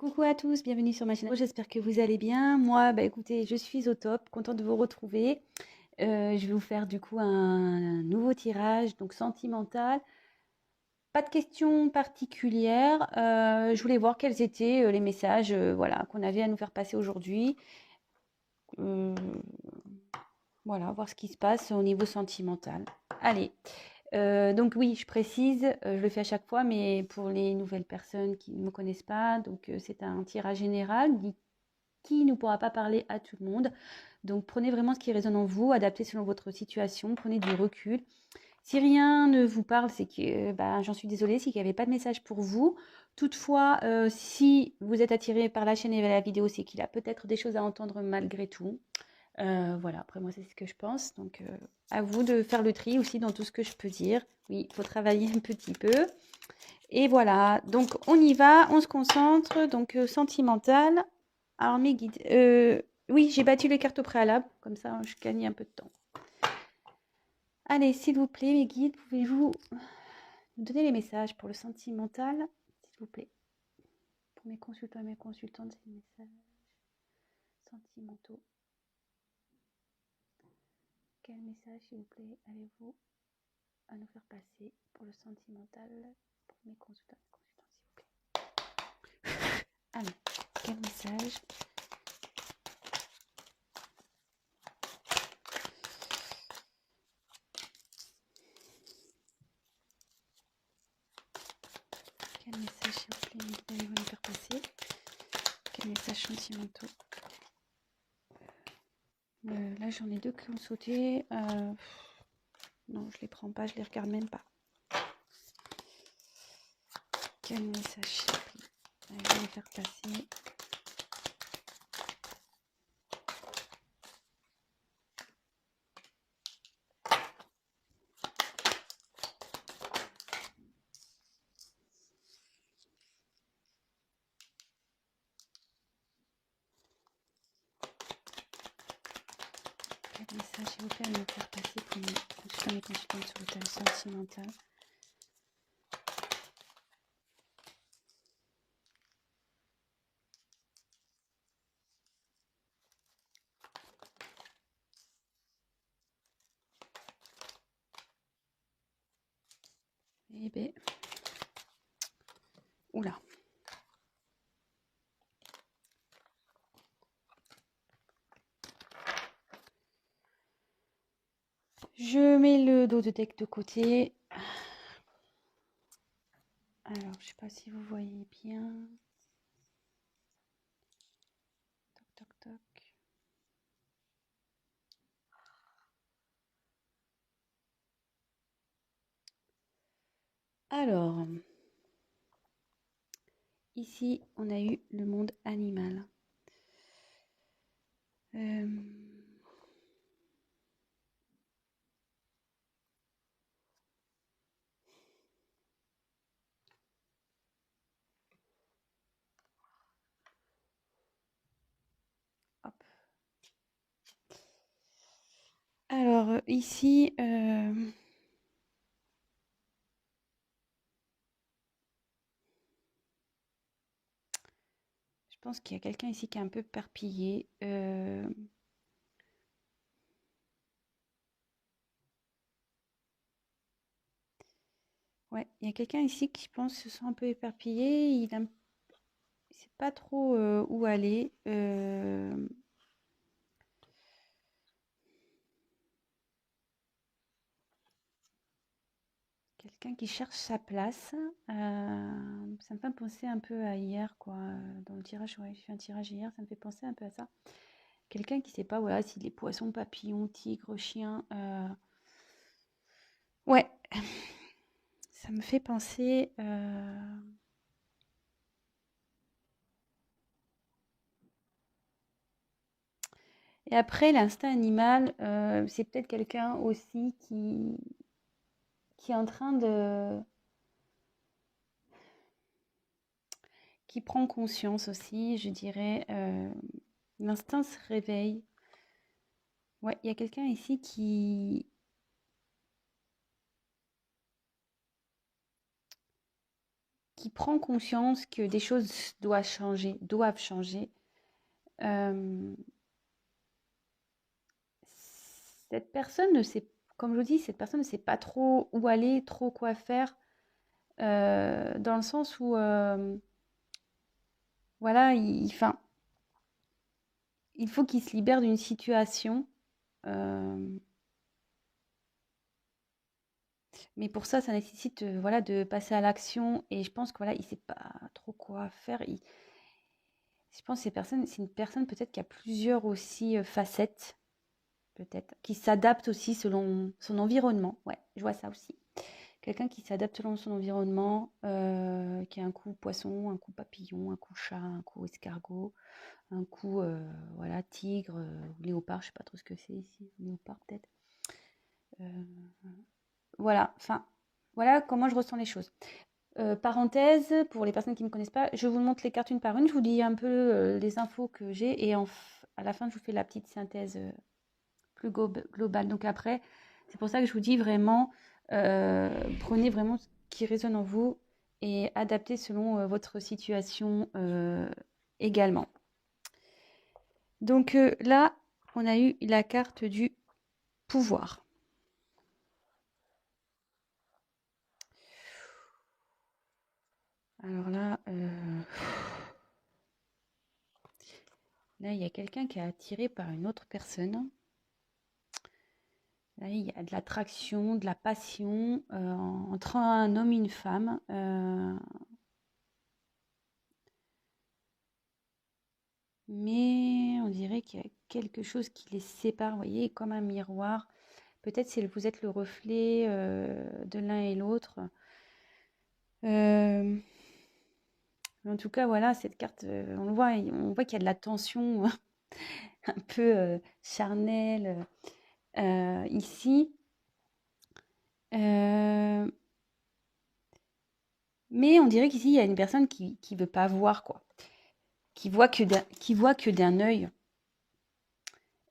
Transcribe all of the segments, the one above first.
Coucou à tous, bienvenue sur ma chaîne. J'espère que vous allez bien. Moi, bah écoutez, je suis au top, contente de vous retrouver. Je vais vous faire du coup un nouveau tirage, donc sentimental. Pas de questions particulières. Je voulais voir quels étaient les messages, voilà, qu'on avait à nous faire passer aujourd'hui. Euh, voilà, voir ce qui se passe au niveau sentimental. Allez. Donc oui, je précise, je le fais à chaque fois, mais pour les nouvelles personnes qui ne me connaissent pas, donc c'est un tirage général qui ne pourra pas parler à tout le monde. Donc prenez vraiment ce qui résonne en vous, adaptez selon votre situation, prenez du recul. Si rien ne vous parle, c'est que bah, j'en suis désolée, c'est qu'il n'y avait pas de message pour vous. Toutefois, si vous êtes attiré par la chaîne et la vidéo, c'est qu'il a peut-être des choses à entendre malgré tout. Voilà, après moi c'est ce que je pense. Donc à vous de faire le tri aussi dans tout ce que je peux dire. Oui, il faut travailler un petit peu. Et voilà, donc on y va, on se concentre. Donc sentimental. Alors mes guides. Oui, j'ai battu les cartes au préalable, comme ça je gagne un peu de temps. Allez, s'il vous plaît, mes guides, pouvez-vous nous donner les messages pour le sentimental, s'il vous plaît. Pour mes consultants et mes consultantes, c'est les messages sentimentaux. Quel message, s'il vous plaît, avez-vous à nous faire passer pour le sentimental pour mes consultants et consultants, s'il vous plaît. Alors, quel message? Quel message, s'il vous plaît, allez-vous nous faire passer? Quel message sentimentaux? Là, j'en ai deux qui ont sauté. Non, je les prends pas, je les regarde même pas. Quel message, s'il vous plaît, allez-vous nous faire passer? Quel message, s'il vous plaît, à nous faire passer pour mes consultantes sur le thème sentimental? Eh ben, oula. Je mets le dos de deck de côté. Alors, je sais pas si vous voyez bien. Toc, toc, toc. Alors, ici, on a eu le monde animal. Hop. Alors, ici, je pense qu'il y a quelqu'un ici qui est un peu perpillé. Ouais, il y a quelqu'un ici qui, je pense, se sent un peu éparpillé. Il ne sait pas trop où aller. Quelqu'un qui cherche sa place. Ça me fait penser un peu à hier, quoi. Dans le tirage, ouais, j'ai fait un tirage hier, ça me fait penser un peu à ça. Quelqu'un qui ne sait pas, voilà, s'il est poisson, papillon, tigre, chien. Ouais, ça me fait penser. Et après, l'instinct animal, c'est peut-être quelqu'un aussi qui est en train de... qui prend conscience aussi, je dirais. L'instinct se réveille. Ouais, il y a quelqu'un ici qui prend conscience que des choses doivent changer. Euh, cette personne ne sait, comme je vous dis, cette personne ne sait pas trop où aller, trop quoi faire, dans le sens où, voilà, enfin, il faut qu'il se libère d'une situation. euh, mais pour ça, ça nécessite, voilà, de passer à l'action. Et je pense que voilà, il sait pas trop quoi faire. Je pense que c'est une personne peut-être qui a plusieurs aussi facettes, peut-être, qui s'adapte aussi selon son environnement. Ouais, je vois ça aussi. Quelqu'un qui s'adapte selon son environnement, qui a un coup poisson, un coup papillon, un coup chat, un coup escargot, un coup voilà, tigre, ou léopard, je sais pas trop ce que c'est ici, léopard peut-être. Euh, voilà, enfin, voilà comment je ressens les choses. Parenthèse, pour les personnes qui ne me connaissent pas, je vous montre les cartes une par une, je vous dis un peu les infos que j'ai et à la fin je vous fais la petite synthèse plus globale. Donc après, c'est pour ça que je vous dis vraiment, prenez vraiment ce qui résonne en vous et adaptez selon votre situation également. Donc là, on a eu la carte du pouvoir. Alors là, là, il y a quelqu'un qui est attiré par une autre personne. Là, il y a de l'attraction, de la passion entre un homme et une femme. Mais on dirait qu'il y a quelque chose qui les sépare, vous voyez, comme un miroir. Peut-être si vous êtes le reflet de l'un et l'autre. Euh, en tout cas, voilà, cette carte, on voit qu'il y a de la tension un peu charnelle ici. Euh, mais on dirait qu'ici, il y a une personne qui ne veut pas voir, quoi. Qui voit que d'un œil.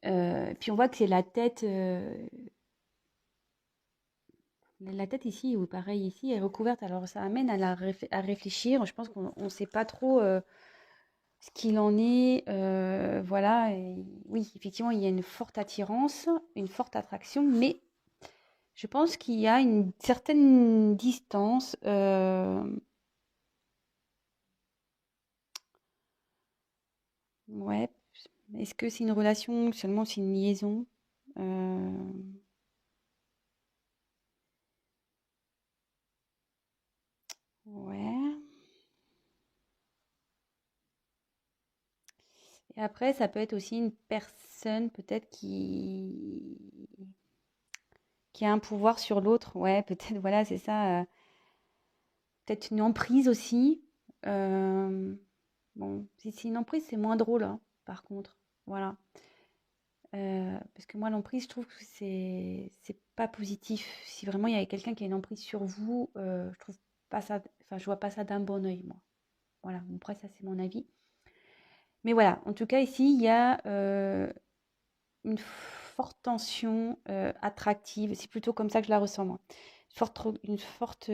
Puis on voit que c'est la tête ici, ou pareil ici, est recouverte. Alors ça amène à réfléchir. Je pense qu'on ne sait pas trop ce qu'il en est. Voilà. Et oui, effectivement, il y a une forte attirance, une forte attraction, mais je pense qu'il y a une certaine distance. Ouais. Est-ce que c'est une relation, seulement c'est une liaison? Euh, ouais. Et après, ça peut être aussi une personne peut-être qui a un pouvoir sur l'autre. Ouais, peut-être, voilà, c'est ça. Peut-être une emprise aussi. Euh, bon, si c'est une emprise, c'est moins drôle, hein, par contre. Voilà. Parce que moi, l'emprise, je trouve que c'est pas positif. Si vraiment il y a quelqu'un qui a une emprise sur vous, je trouve pas ça, enfin, je vois pas ça d'un bon œil, moi. Voilà. Bon, après, ça, c'est mon avis. Mais voilà. En tout cas, ici, il y a une forte tension attractive. C'est plutôt comme ça que je la ressens, moi. Une forte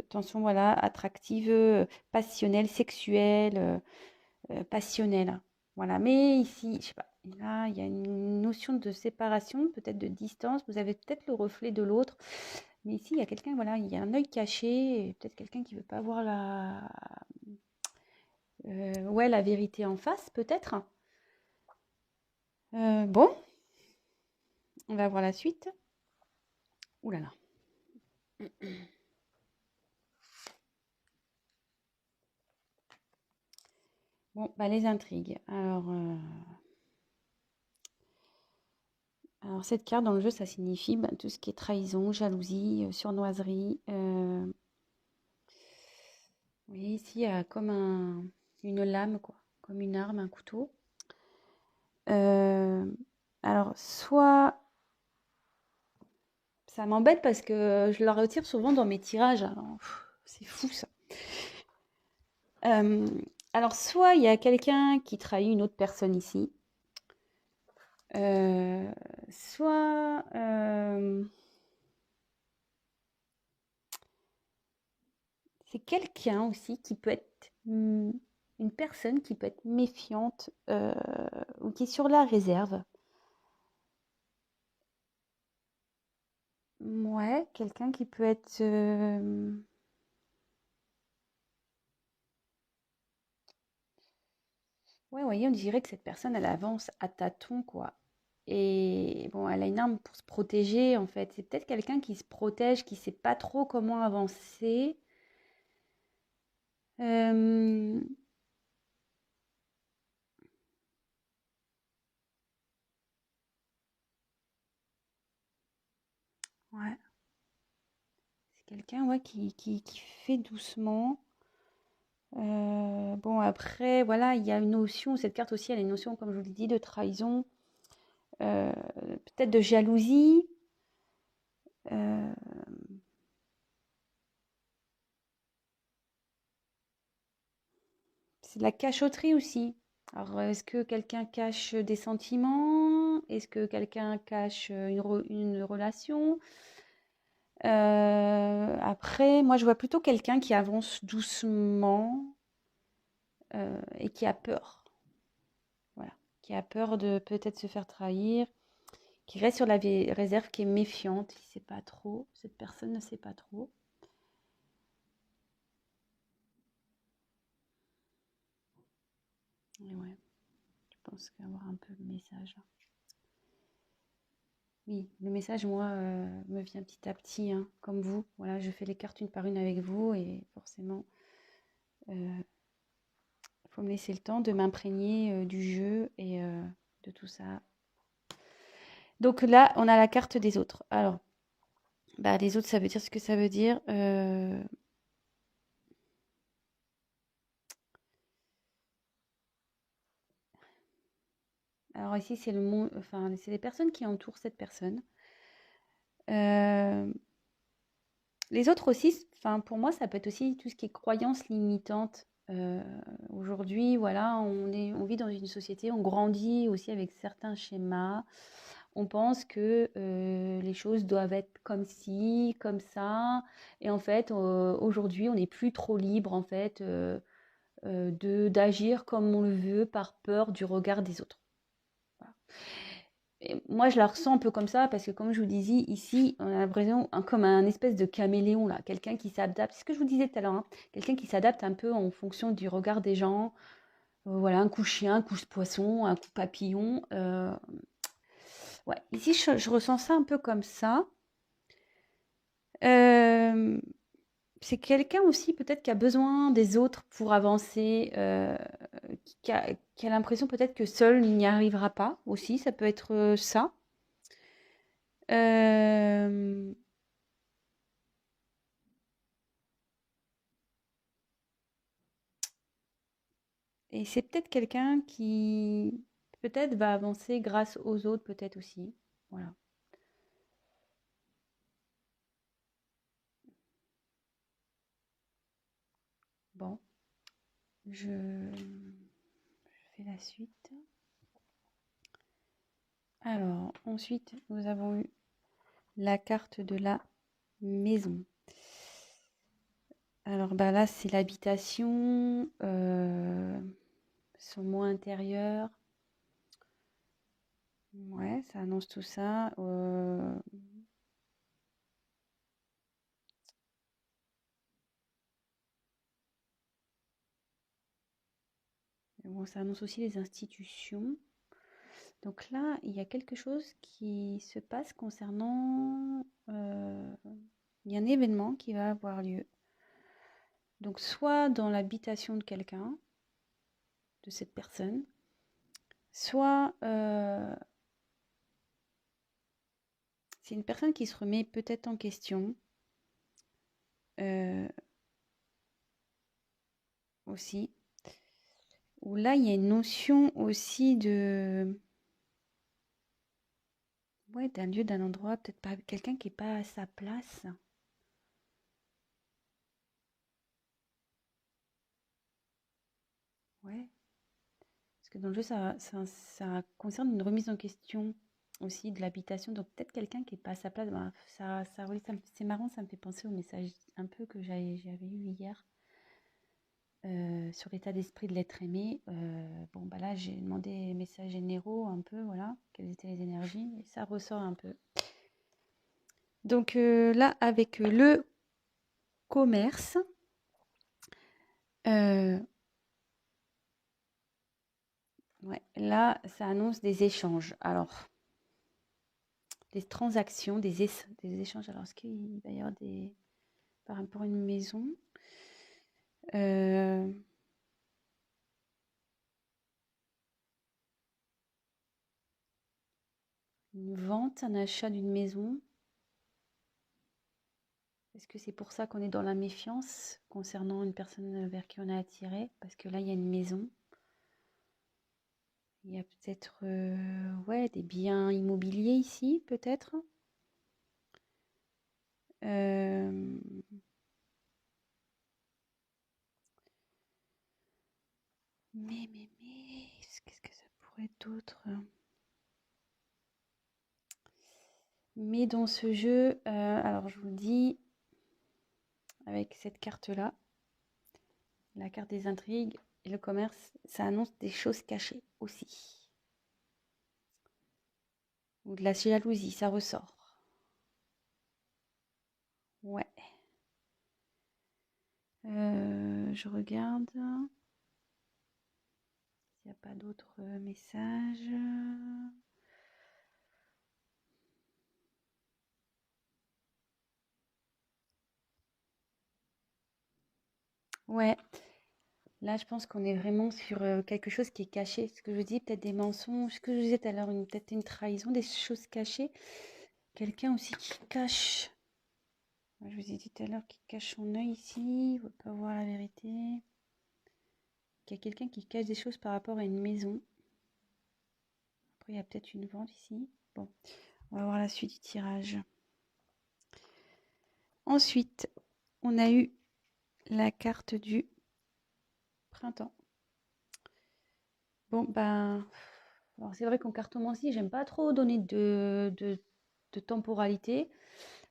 tension, voilà, attractive, passionnelle, sexuelle, passionnelle. Voilà. Mais ici, je sais pas, là, il y a une notion de séparation, peut-être de distance. Vous avez peut-être le reflet de l'autre. Mais ici, il y a quelqu'un, voilà, il y a un œil caché, et peut-être quelqu'un qui veut pas voir ouais, la vérité en face, peut-être. Bon, on va voir la suite. Ouh là là. Bon, bah, les intrigues. Alors, cette carte dans le jeu, ça signifie bah, tout ce qui est trahison, jalousie, surnoiserie. Vous voyez ici, il y a comme une lame, quoi, comme une arme, un couteau. Euh, alors, soit ça m'embête parce que je la retire souvent dans mes tirages. Alors, c'est fou ça. Euh, alors, soit il y a quelqu'un qui trahit une autre personne ici, euh, soit C'est quelqu'un aussi qui peut être une personne qui peut être méfiante ou qui est sur la réserve. Ouais, quelqu'un qui peut être... Ouais, voyez, on dirait que cette personne, elle avance à tâtons, quoi. Et bon, elle a une arme pour se protéger, en fait. C'est peut-être quelqu'un qui se protège, qui sait pas trop comment avancer. Euh, ouais, c'est quelqu'un ouais, qui fait doucement. Bon, après, voilà, il y a une notion, cette carte aussi, elle a une notion, comme je vous l'ai dit, de trahison, euh, peut-être de jalousie. euh, c'est de la cachotterie aussi. Alors, est-ce que quelqu'un cache des sentiments? Est-ce que quelqu'un cache une relation? Après, moi, je vois plutôt quelqu'un qui avance doucement et qui a peur. Voilà. Qui a peur de peut-être se faire trahir, qui reste sur la réserve, qui est méfiante, qui ne sait pas trop. Cette personne ne sait pas trop. Et ouais, je pense qu'avoir un peu le message. Oui, le message, moi, me vient petit à petit, hein, comme vous. Voilà, je fais les cartes une par une avec vous et forcément, il faut me laisser le temps de m'imprégner du jeu et de tout ça. Donc là, on a la carte des autres. Alors, bah, les autres, ça veut dire ce que ça veut dire. Alors ici, c'est le monde, enfin, c'est les personnes qui entourent cette personne. Euh, les autres aussi, enfin, pour moi, ça peut être aussi tout ce qui est croyances limitantes. Aujourd'hui, voilà, on vit dans une société, on grandit aussi avec certains schémas. On pense que les choses doivent être comme ci, comme ça. Et en fait, aujourd'hui, on n'est plus trop libre, en fait, d'agir comme on le veut par peur du regard des autres. Voilà. Et moi, je la ressens un peu comme ça parce que, comme je vous disais, ici, on a l'impression comme un espèce de caméléon, là, quelqu'un qui s'adapte. C'est ce que je vous disais tout à l'heure, hein, quelqu'un qui s'adapte un peu en fonction du regard des gens. Voilà, un coup chien, un coup poisson, un coup papillon. Ouais, ici, je ressens ça un peu comme ça. Euh, c'est quelqu'un aussi peut-être qui a besoin des autres pour avancer, qui a l'impression peut-être que seul il n'y arrivera pas aussi, ça peut être ça. Euh, et c'est peut-être quelqu'un qui peut-être va avancer grâce aux autres peut-être aussi. Voilà. Bon, je fais la suite. Alors, ensuite, nous avons eu la carte de la maison. Alors bah là, c'est l'habitation, son mot intérieur. Ouais, ça annonce tout ça. Bon, ça annonce aussi les institutions. Donc là, il y a quelque chose qui se passe concernant... il y a un événement qui va avoir lieu. Donc soit dans l'habitation de quelqu'un, de cette personne, soit c'est une personne qui se remet peut-être en question euh, aussi. Où là, il y a une notion aussi de... Ouais, d'un lieu, d'un endroit, peut-être pas quelqu'un qui est pas à sa place. Ouais. Parce que dans le jeu, ça concerne une remise en question. aussi de l'habitation. Donc peut-être quelqu'un qui est pas à sa place. Ben, c'est marrant, ça me fait penser au message un peu que j'avais eu hier sur l'état d'esprit de l'être aimé. Bon, bah là, j'ai demandé les messages généraux un peu, voilà, quelles étaient les énergies, et ça ressort un peu. Donc là, avec le commerce, ouais, là, ça annonce des échanges. Alors, des transactions, des échanges. Alors, est-ce qu'il va y avoir des... par rapport à une maison une vente, un achat d'une maison. Est-ce que c'est pour ça qu'on est dans la méfiance concernant une personne vers qui on a attiré? Parce que là, il y a une maison. Il y a peut-être ouais, des biens immobiliers ici, peut-être. Euh, mais, qu'est-ce que ça pourrait être d'autre? Mais dans ce jeu, alors je vous le dis, avec cette carte-là, la carte des intrigues et le commerce, ça annonce des choses cachées aussi. Ou de la jalousie, ça ressort. Ouais. Je regarde s'il n'y a pas d'autres messages. Ouais. Là, je pense qu'on est vraiment sur quelque chose qui est caché. Ce que je dis, peut-être des mensonges. Ce que je disais tout à l'heure, peut-être une trahison, des choses cachées. Quelqu'un aussi qui cache. Je vous ai dit tout à l'heure qui cache son œil ici. Il ne veut pas voir la vérité. Il y a quelqu'un qui cache des choses par rapport à une maison. Après, il y a peut-être une vente ici. Bon, on va voir la suite du tirage. Ensuite, on a eu la carte du printemps. Bon, ben, alors c'est vrai qu'en cartomancie, j'aime pas trop donner de temporalité.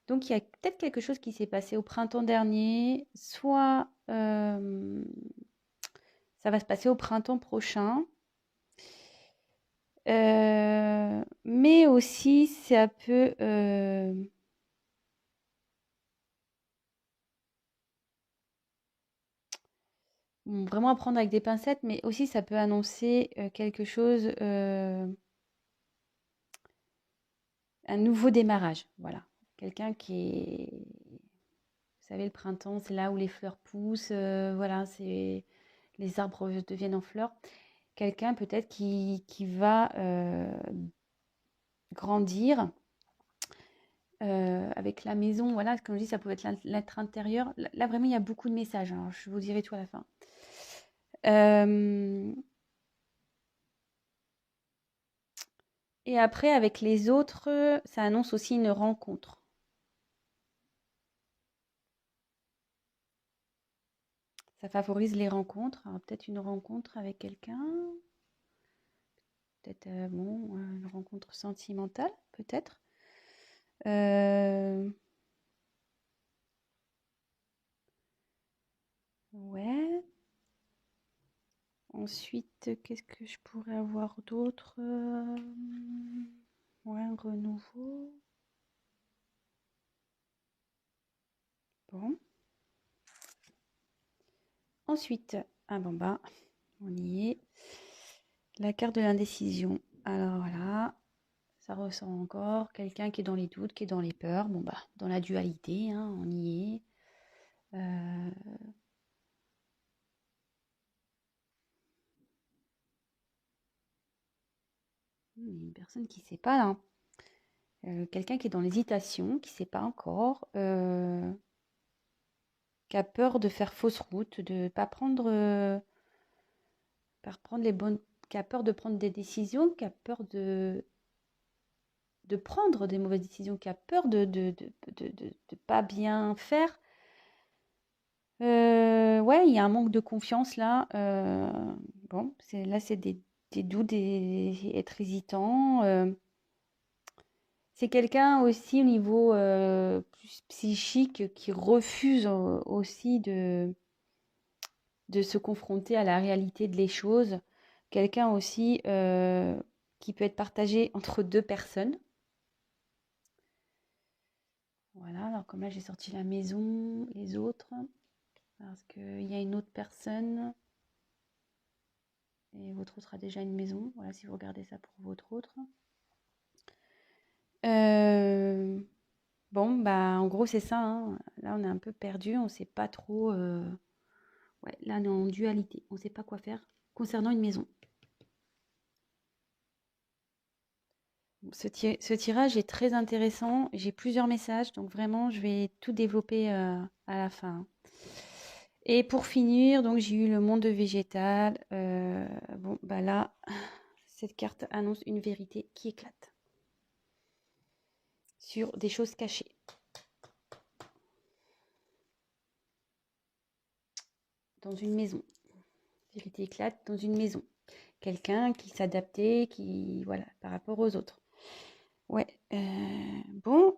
Donc, il y a peut-être quelque chose qui s'est passé au printemps dernier, soit ça va se passer au printemps prochain, mais aussi ça peut vraiment à prendre avec des pincettes, mais aussi ça peut annoncer quelque chose, un nouveau démarrage. Voilà, quelqu'un qui est, vous savez, le printemps, c'est là où les fleurs poussent, voilà, c'est les arbres deviennent en fleurs. Quelqu'un peut-être qui va grandir avec la maison. Voilà, comme je dis, ça pouvait être l'être intérieur. Là, vraiment, il y a beaucoup de messages. Alors, je vous dirai tout à la fin. Et après, avec les autres, ça annonce aussi une rencontre. Ça favorise les rencontres. Alors, peut-être une rencontre avec quelqu'un. Peut-être, bon, une rencontre sentimentale, peut-être. Ouais. Ensuite, qu'est-ce que je pourrais avoir d'autre? Ouais, un renouveau. Bon. Ensuite, ah bon bah, on y est. La carte de l'indécision. Alors voilà, ça ressent encore quelqu'un qui est dans les doutes, qui est dans les peurs. Bon bah, dans la dualité, hein, on y est. Une personne qui ne sait pas là. Quelqu'un qui est dans l'hésitation, qui ne sait pas encore, qui a peur de faire fausse route, de ne pas prendre, prendre les bonnes, qui a peur de prendre des décisions, qui a peur de prendre des mauvaises décisions, qui a peur de pas bien faire. Ouais, il y a un manque de confiance là. Bon, là, c'est des doutes, être hésitant. C'est quelqu'un aussi au niveau plus psychique qui refuse aussi de se confronter à la réalité des choses. Quelqu'un aussi qui peut être partagé entre deux personnes. Voilà, alors comme là j'ai sorti la maison, les autres, parce qu'il y a une autre personne, et votre autre a déjà une maison. Voilà, si vous regardez ça pour votre autre. Bon, bah en gros c'est ça, hein. Là on est un peu perdu, on ne sait pas trop. Ouais, là on est en dualité, on ne sait pas quoi faire concernant une maison. Ce tirage est très intéressant. J'ai plusieurs messages, donc vraiment, je vais tout développer à la fin. Et pour finir, donc j'ai eu le monde végétal. Bon, bah là, cette carte annonce une vérité qui éclate sur des choses cachées. Dans une maison. Vérité éclate dans une maison. Quelqu'un qui s'adaptait, qui voilà, par rapport aux autres. Ouais. Bon.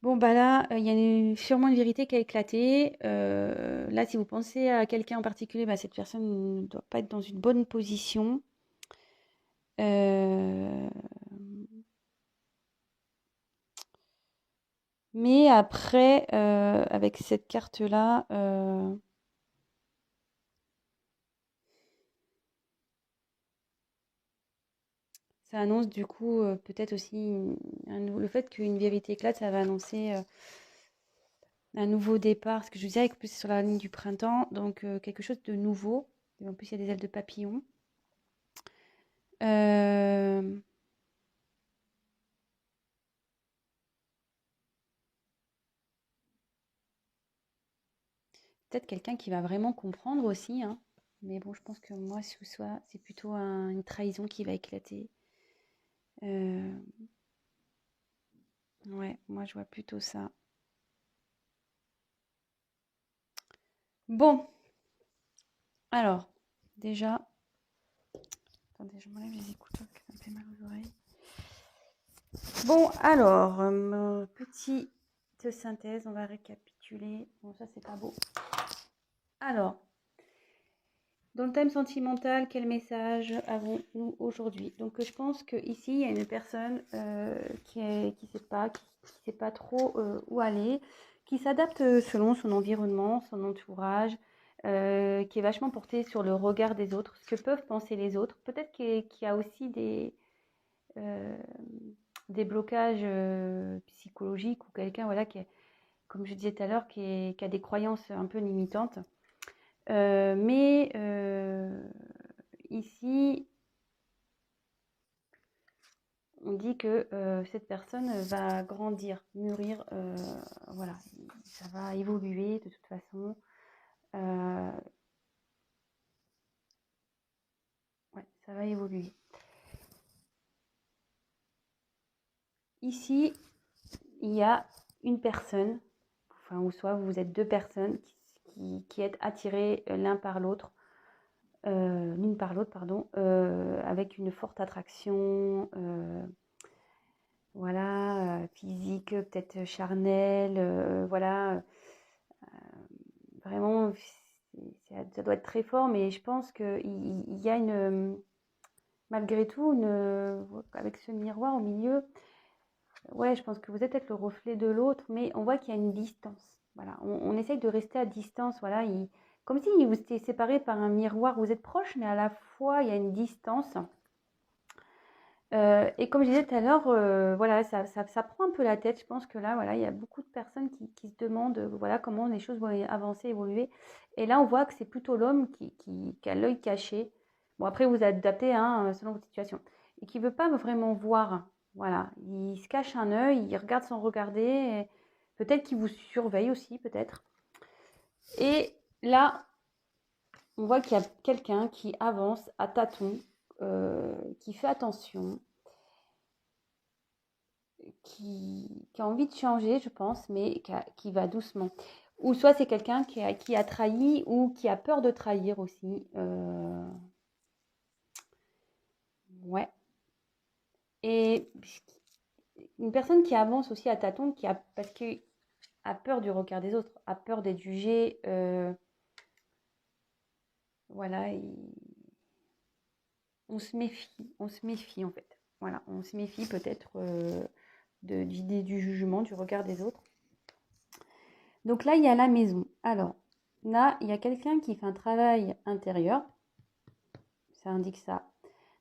Bon, bah là, il y a sûrement une vérité qui a éclaté. Là, si vous pensez à quelqu'un en particulier, bah, cette personne ne doit pas être dans une bonne position. Euh, Mais après, avec cette carte-là, ça annonce du coup peut-être aussi le fait qu'une vérité éclate, ça va annoncer un nouveau départ. Parce que je vous disais que plus c'est sur la ligne du printemps, donc quelque chose de nouveau. Et en plus, il y a des ailes de papillon. Euh, Peut-être quelqu'un qui va vraiment comprendre aussi, hein. Mais bon, je pense que moi, ce soit, c'est plutôt une trahison qui va éclater. Euh, ouais, moi, je vois plutôt ça. Bon, alors, déjà, attendez, je m'enlève les écouteurs, que ça me fait mal aux oreilles. Bon, alors, petite synthèse, on va récapituler. Bon, ça, c'est pas beau. Alors, dans le thème sentimental, quel message avons-nous aujourd'hui? Donc, je pense qu'ici, il y a une personne qui ne sait pas trop où aller, qui s'adapte selon son environnement, son entourage, qui est vachement portée sur le regard des autres, ce que peuvent penser les autres. Peut-être qu'il y a aussi euh, des blocages psychologiques ou quelqu'un voilà, comme je disais tout à l'heure, qui a des croyances un peu limitantes. Mais ici, on dit que cette personne va grandir, mûrir, voilà, ça va évoluer de toute façon. Ouais, ça va évoluer. Ici, il y a une personne, enfin, ou soit vous êtes deux personnes qui êtes attirées l'un par l'autre, l'une par l'autre, pardon, avec une forte attraction, voilà, physique, peut-être charnelle, voilà, vraiment, ça doit être très fort, mais je pense qu'il y a malgré tout, avec ce miroir au milieu, ouais, je pense que vous êtes peut-être le reflet de l'autre, mais on voit qu'il y a une distance. Voilà, on essaye de rester à distance, voilà, comme si vous étiez séparés par un miroir, vous êtes proches, mais à la fois, il y a une distance. Et comme je disais tout à l'heure, voilà, ça prend un peu la tête. Je pense que là, voilà, il y a beaucoup de personnes qui se demandent, voilà, comment les choses vont avancer, évoluer. Et là, on voit que c'est plutôt l'homme qui a l'œil caché. Bon, après, vous adaptez, hein, selon votre situation. Et qui ne veut pas vraiment voir. Voilà, il se cache un œil, il regarde sans regarder. Peut-être qu'il vous surveille aussi, peut-être. Et là, on voit qu'il y a quelqu'un qui avance à tâtons, qui fait attention, qui a envie de changer, je pense, mais qui va doucement. Ou soit c'est quelqu'un qui a trahi ou qui a peur de trahir aussi. Ouais. Et une personne qui avance aussi à tâtons, parce que a peur du regard des autres, a peur d'être jugée, voilà, on se méfie en fait. Voilà, on se méfie peut-être du jugement, du regard des autres. Donc là, il y a la maison. Alors, là, il y a quelqu'un qui fait un travail intérieur. Ça indique ça.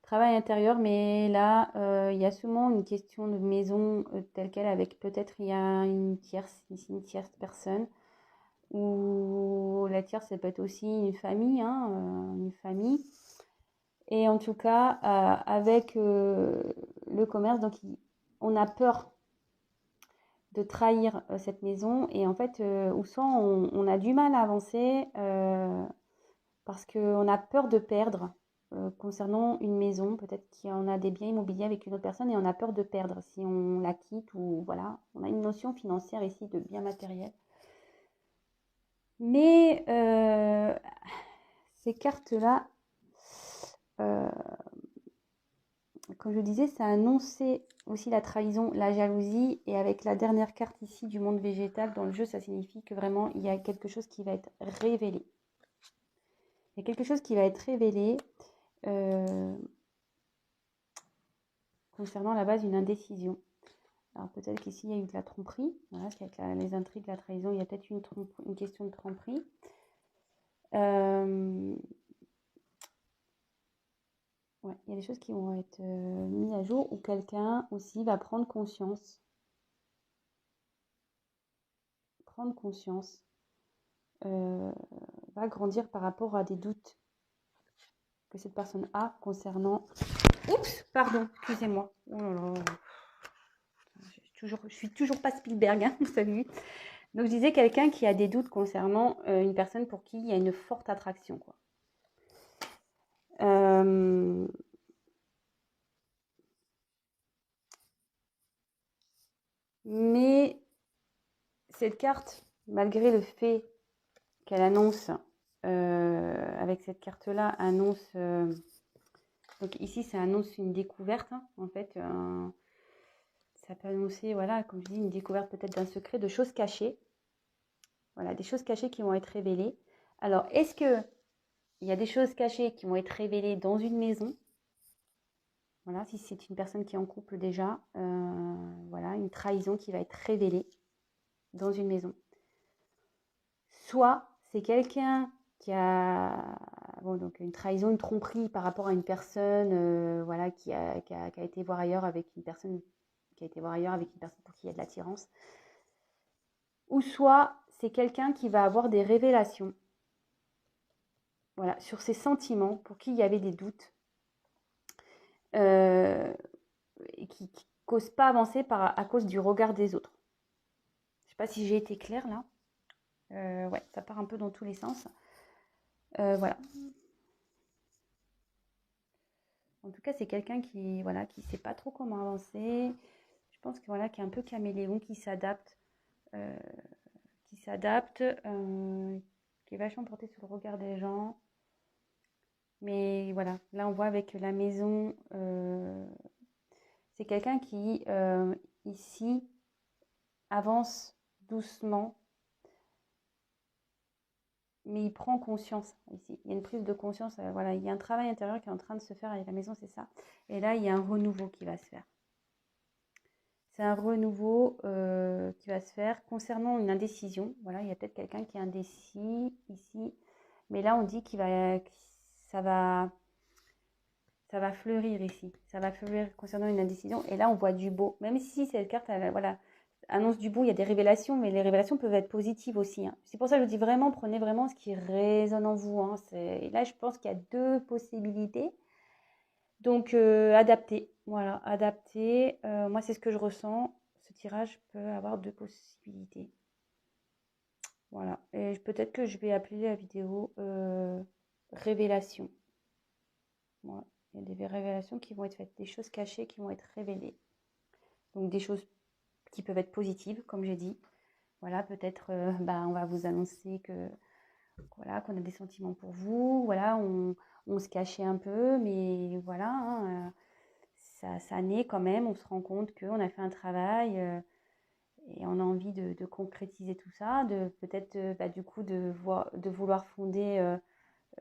Travail intérieur, mais là, il y a souvent une question de maison telle quelle, avec peut-être il y a une tierce, ici une tierce personne, ou la tierce, ça peut être aussi une famille, hein, une famille. Et en tout cas, avec le commerce, donc on a peur de trahir cette maison, et en fait, ou soit on a du mal à avancer parce qu'on a peur de perdre concernant une maison, peut-être qu'on a des biens immobiliers avec une autre personne et on a peur de perdre si on la quitte, ou voilà, on a une notion financière ici de biens matériels. Mais ces cartes-là, euh, comme je disais, ça annonçait aussi la trahison, la jalousie, et avec la dernière carte ici du monde végétal dans le jeu, ça signifie que vraiment il y a quelque chose qui va être révélé. Il y a quelque chose qui va être révélé concernant la base d'une indécision. Alors peut-être qu'ici il y a eu de la tromperie, voilà, parce qu'avec les intrigues, la trahison, il y a peut-être une question de tromperie. Ouais, il y a des choses qui vont être mises à jour, ou quelqu'un aussi va prendre conscience. Prendre conscience. Va grandir par rapport à des doutes que cette personne a concernant... Oups, pardon, excusez-moi. Oh là là. Je suis toujours pas Spielberg, hein, salut. Donc je disais quelqu'un qui a des doutes concernant une personne pour qui il y a une forte attraction, quoi. Mais cette carte, malgré le fait qu'elle annonce, avec cette carte-là, annonce... donc ici, ça annonce une découverte, hein, en fait. Ça peut annoncer, voilà, comme je dis, une découverte peut-être d'un secret, de choses cachées. Voilà, des choses cachées qui vont être révélées. Alors, est-ce qu'il y a des choses cachées qui vont être révélées dans une maison? Voilà, si c'est une personne qui est en couple déjà, voilà, une trahison qui va être révélée dans une maison. Soit c'est quelqu'un qui a, bon, donc une trahison, une tromperie par rapport à une personne, voilà, qui a été voir ailleurs avec une personne, qui a été voir ailleurs avec une personne pour qui il y a de l'attirance. Ou soit c'est quelqu'un qui va avoir des révélations, voilà, sur ses sentiments, pour qui il y avait des doutes, et qui ne causent pas avancer à cause du regard des autres. Je ne sais pas si j'ai été claire là. Ouais, ça part un peu dans tous les sens. Voilà. En tout cas, c'est quelqu'un qui, voilà, qui sait pas trop comment avancer. Je pense que voilà, qui est un peu caméléon, qui s'adapte, qui est vachement porté sur le regard des gens. Mais voilà, là on voit avec la maison, c'est quelqu'un qui ici avance doucement, mais il prend conscience ici. Il y a une prise de conscience, voilà, il y a un travail intérieur qui est en train de se faire avec la maison, c'est ça. Et là, il y a un renouveau qui va se faire. C'est un renouveau qui va se faire concernant une indécision. Voilà, il y a peut-être quelqu'un qui est indécis ici, mais là on dit ça va fleurir ici. Ça va fleurir concernant une indécision. Et là on voit du beau. Même si cette carte, voilà, annonce du beau, il y a des révélations, mais les révélations peuvent être positives aussi, hein. C'est pour ça que je dis vraiment, prenez vraiment ce qui résonne en vous, hein. Et là je pense qu'il y a deux possibilités. Donc, adapter, voilà, adapter. Moi, c'est ce que je ressens. Ce tirage peut avoir deux possibilités. Voilà. Et peut-être que je vais appeler la vidéo révélation. Voilà. Il y a des révélations qui vont être faites, des choses cachées qui vont être révélées. Donc, des choses qui peuvent être positives, comme j'ai dit. Voilà, peut-être, on va vous annoncer que voilà, qu'on a des sentiments pour vous. Voilà, on se cachait un peu, mais voilà, hein, ça naît quand même, on se rend compte qu'on a fait un travail et on a envie de concrétiser tout ça, de peut-être du coup de vouloir fonder,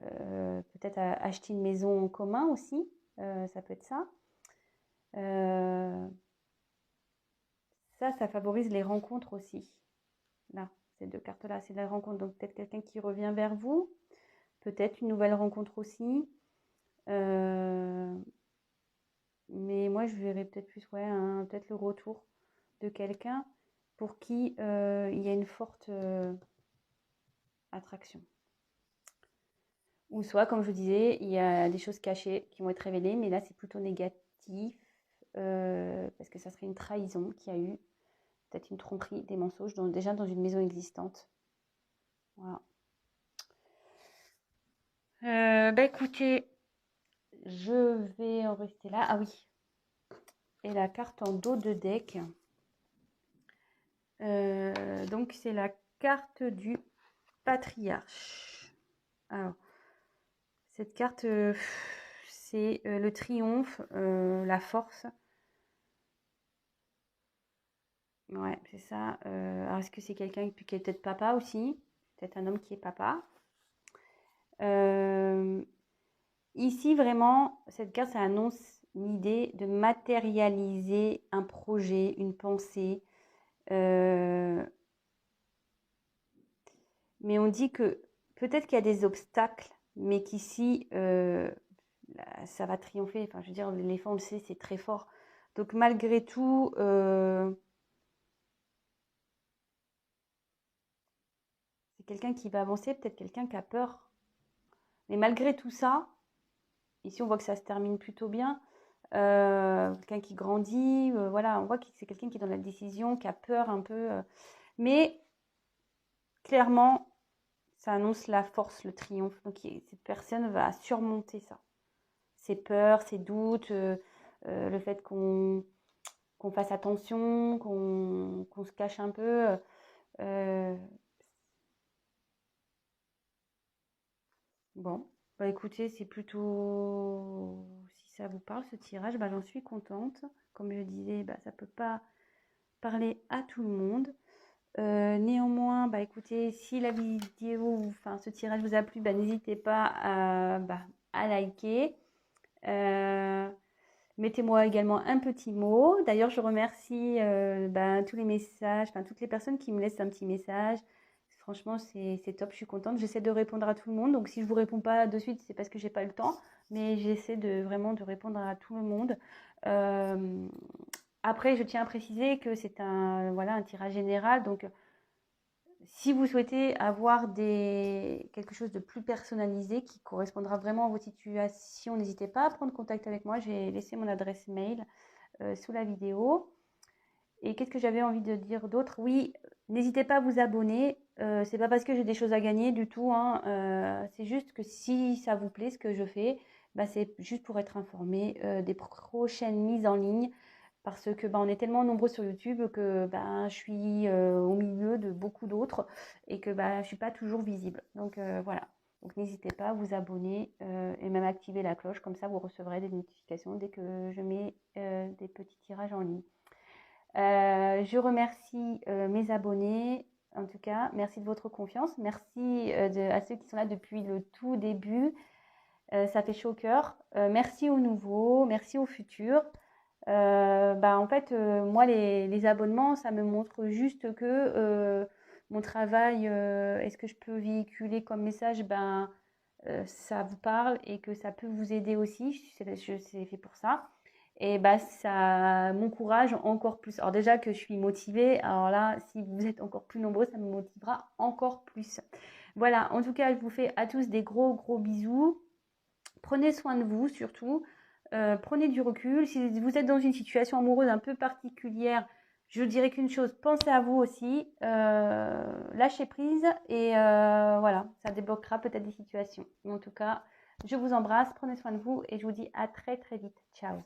peut-être acheter une maison en commun aussi, ça peut être ça. Ça favorise les rencontres aussi. Là, ces deux cartes-là, c'est la rencontre. Donc peut-être quelqu'un qui revient vers vous, peut-être une nouvelle rencontre aussi. Mais moi, je verrais peut-être plus, ouais, peut-être le retour de quelqu'un pour qui il y a une forte attraction. Ou soit, comme je vous disais, il y a des choses cachées qui vont être révélées, mais là, c'est plutôt négatif, parce que ça serait une trahison qu'il y a eu, peut-être une tromperie, des mensonges, déjà dans une maison existante. Voilà. Écoutez, je vais en rester là. Ah oui. Et la carte en dos de deck. Donc, c'est la carte du patriarche. Alors, cette carte, c'est le triomphe, la force. Ouais, c'est ça. Alors, est-ce que c'est quelqu'un qui est peut-être papa aussi? Peut-être un homme qui est papa. Ici, vraiment, cette carte, ça annonce l'idée de matérialiser un projet, une pensée. Mais on dit que peut-être qu'il y a des obstacles, mais qu'ici, ça va triompher. Enfin, je veux dire, l'éléphant, on le sait, c'est très fort. Donc, malgré tout, c'est quelqu'un qui va avancer, peut-être quelqu'un qui a peur. Mais malgré tout ça, ici, on voit que ça se termine plutôt bien. Quelqu'un qui grandit, voilà, on voit que c'est quelqu'un qui est dans la décision, qui a peur un peu. Mais clairement, ça annonce la force, le triomphe. Donc, cette personne va surmonter ça. Ses peurs, ses doutes, le fait qu'on fasse attention, qu'on se cache un peu. Bon, écoutez, c'est plutôt... Si ça vous parle, ce tirage, j'en suis contente. Comme je disais, ça ne peut pas parler à tout le monde. Néanmoins, écoutez, si la vidéo, enfin ce tirage vous a plu, n'hésitez pas à liker. Mettez-moi également un petit mot. D'ailleurs, je remercie tous les messages, toutes les personnes qui me laissent un petit message. Franchement, c'est top, je suis contente. J'essaie de répondre à tout le monde. Donc, si je ne vous réponds pas de suite, c'est parce que je n'ai pas eu le temps. Mais j'essaie vraiment de répondre à tout le monde. Après, je tiens à préciser que c'est un tirage général. Donc, si vous souhaitez avoir quelque chose de plus personnalisé qui correspondra vraiment à votre situation, n'hésitez pas à prendre contact avec moi. J'ai laissé mon adresse mail sous la vidéo. Et qu'est-ce que j'avais envie de dire d'autre? Oui, n'hésitez pas à vous abonner. C'est pas parce que j'ai des choses à gagner du tout, hein. C'est juste que si ça vous plaît ce que je fais, c'est juste pour être informé des prochaines mises en ligne. Parce que on est tellement nombreux sur YouTube que je suis au milieu de beaucoup d'autres et que je suis pas toujours visible. Donc voilà. Donc n'hésitez pas à vous abonner et même activer la cloche, comme ça vous recevrez des notifications dès que je mets des petits tirages en ligne. Je remercie mes abonnés, en tout cas, merci de votre confiance, merci à ceux qui sont là depuis le tout début, ça fait chaud au cœur. Merci aux nouveaux, merci aux futurs. En fait, moi, les abonnements, ça me montre juste que mon travail, est-ce que je peux véhiculer comme message, ça vous parle et que ça peut vous aider aussi. C'est fait pour ça. Et ça m'encourage encore plus. Alors déjà que je suis motivée, alors là, si vous êtes encore plus nombreux, ça me motivera encore plus. Voilà, en tout cas, je vous fais à tous des gros, gros bisous. Prenez soin de vous surtout. Prenez du recul. Si vous êtes dans une situation amoureuse un peu particulière, je dirais qu'une chose, pensez à vous aussi. Lâchez prise et voilà, ça débloquera peut-être des situations. Mais en tout cas, je vous embrasse, prenez soin de vous et je vous dis à très très vite. Ciao.